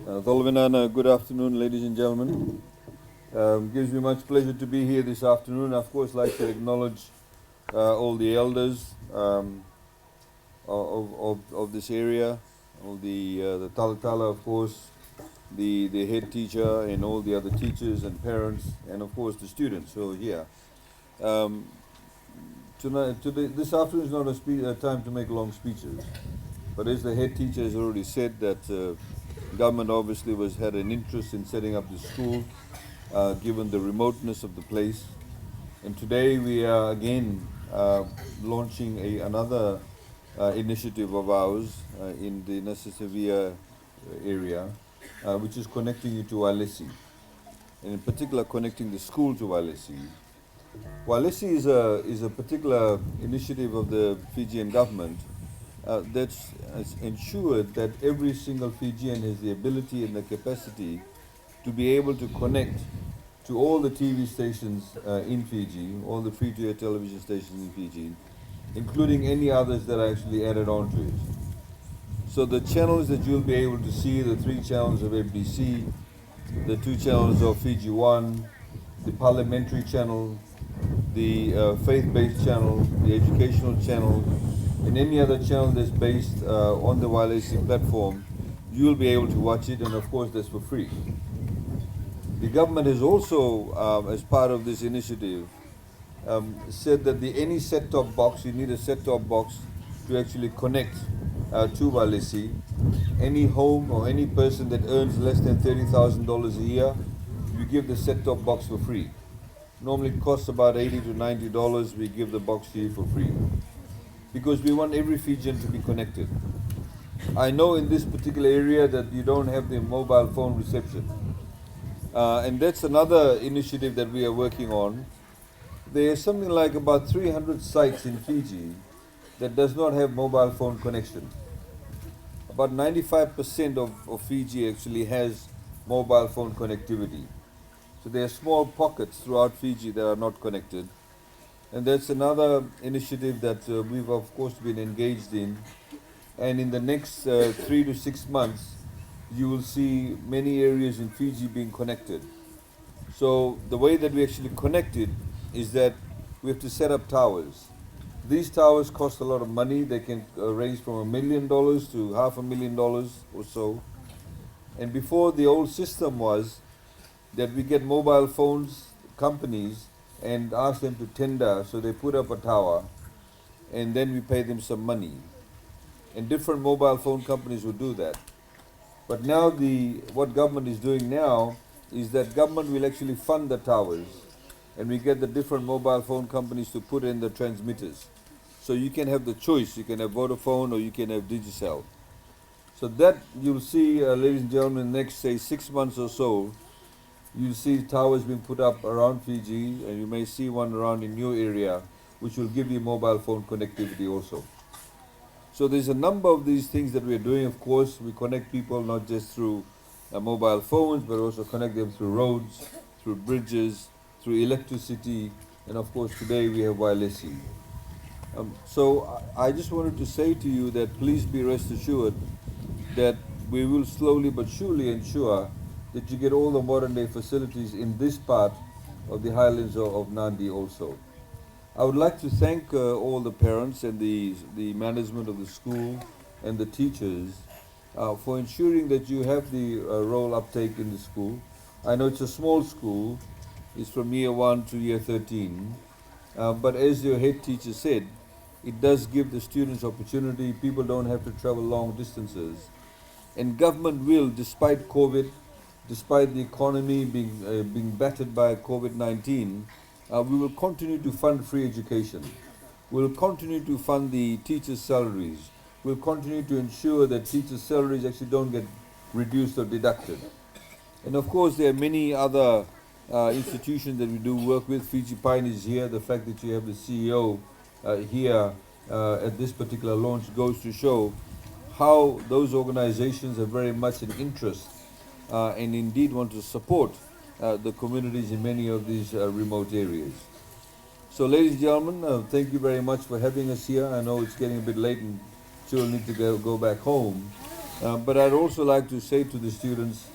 Tholvinana, good afternoon, ladies and gentlemen. Gives me much pleasure to be here this afternoon. Of course, like to acknowledge all the elders of this area, all the Talatala, of course, the head teacher, and all the other teachers and parents, and of course the students who are here. Um, this afternoon is not a time to make long speeches, but as the head teacher has already said, that government obviously had an interest in setting up the school, given the remoteness of the place. And today we are again launching another initiative of ours in the Nasesevia area, which is connecting you to Walesi, and in particular connecting the school to Walesi. Walesi is a particular initiative of the Fijian government that's ensured that every single Fijian has the ability and the capacity to be able to connect to all the TV stations in Fiji, all the free-to-air television stations in Fiji, including any others that are actually added on to it. So the channels that you'll be able to see, the 3 channels of MBC, the 2 channels of Fiji One, the parliamentary channel, the faith-based channel, the educational channel, and any other channel that's based on the Walesi platform, you'll be able to watch it, and of course that's for free. The government has also, as part of this initiative, said that any set-top box, you need a set-top box to actually connect to Walesi. Any home or any person that earns less than $30,000 a year, you give the set-top box for free. Normally it costs about $80 to $90. We give the box to you for free, because we want every Fijian to be connected. I know in this particular area that you don't have the mobile phone reception. And that's another initiative that we are working on. There is something like about 300 sites in Fiji that does not have mobile phone connection. About 95% of Fiji actually has mobile phone connectivity. So there are small pockets throughout Fiji that are not connected. And that's another initiative that we've of course been engaged in. And in the next 3 to 6 months, you will see many areas in Fiji being connected. So the way that we actually connect it is that we have to set up towers. These towers cost a lot of money. They can range from $1 million to $500,000 or so. And before, the old system was that we get mobile phones companies and ask them to tender, so they put up a tower and then we pay them some money. And different mobile phone companies will do that. But now what government is doing now is that government will actually fund the towers, and we get the different mobile phone companies to put in the transmitters. So you can have the choice. You can have Vodafone or you can have Digicel. So that you'll see, ladies and gentlemen, in the next, say, 6 months or so, you'll see towers being put up around Fiji, and you may see one around in your area, which will give you mobile phone connectivity also. So there's a number of these things that we're doing. Of course, we connect people not just through mobile phones, but also connect them through roads, through bridges, through electricity, and of course today we have Walesi. So I just wanted to say to you that please be rest assured that we will slowly but surely ensure that you get all the modern day facilities in this part of the highlands of Nadi also. I would like to thank all the parents and the management of the school and the teachers for ensuring that you have the role uptake in the school. I know it's a small school. It's from year 1 to year 13. But as your head teacher said, it does give the students opportunity. People don't have to travel long distances. And government will, despite COVID, despite the economy being battered by COVID-19, we will continue to fund free education. We'll continue to fund the teachers' salaries. We'll continue to ensure that teachers' salaries actually don't get reduced or deducted. And of course, there are many other institutions that we do work with. Fiji Pine is here. The fact that you have the CEO here at this particular launch goes to show how those organizations are very much an interest and indeed want to support the communities in many of these remote areas. So ladies and gentlemen, thank you very much for having us here. I know it's getting a bit late and children need to go back home. But I'd also like to say to the students,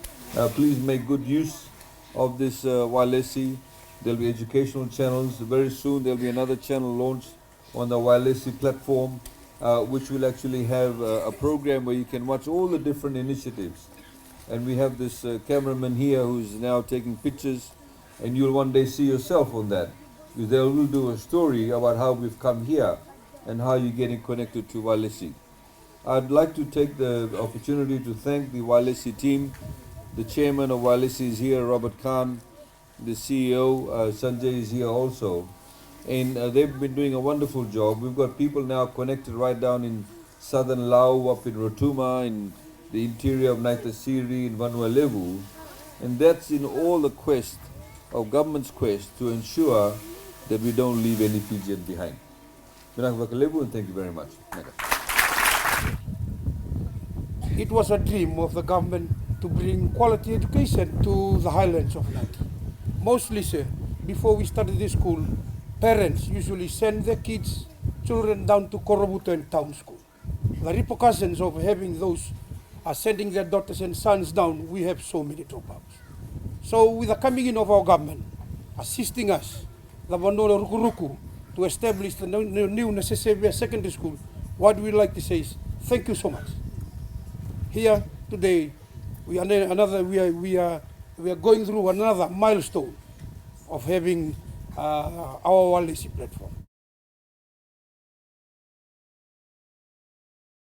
please make good use of this Walesi. There'll be educational channels. Very soon there'll be another channel launched on the Walesi platform, which will actually have a program where you can watch all the different initiatives. And we have this cameraman here who's now taking pictures, and you'll one day see yourself on that. They will do a story about how we've come here and how you're getting connected to Walesi. I'd like to take the opportunity to thank the Walesi team. The chairman of Walesi is here, Robert Khan. The CEO, Sanjay, is here also. And they've been doing a wonderful job. We've got people now connected right down in southern Lao, up in Rotuma, in the interior of Naitasiri, in Vanuatu. And that's in all the quest of government's quest to ensure that we don't leave any Fijian behind. And thank you very much. It was a dream of the government to bring quality education to the highlands of Nadi. Mostly, sir, before we started this school, parents usually send their children down to Korobuto and town school. The repercussions of having those sending their daughters and sons down, we have so many dropouts. So with the coming in of our government, assisting us, the Vandola Rukuruku, to establish the new Nasesevia secondary school, what we like to say is, thank you so much. Here today, we are going through another milestone of having our Walesi platform.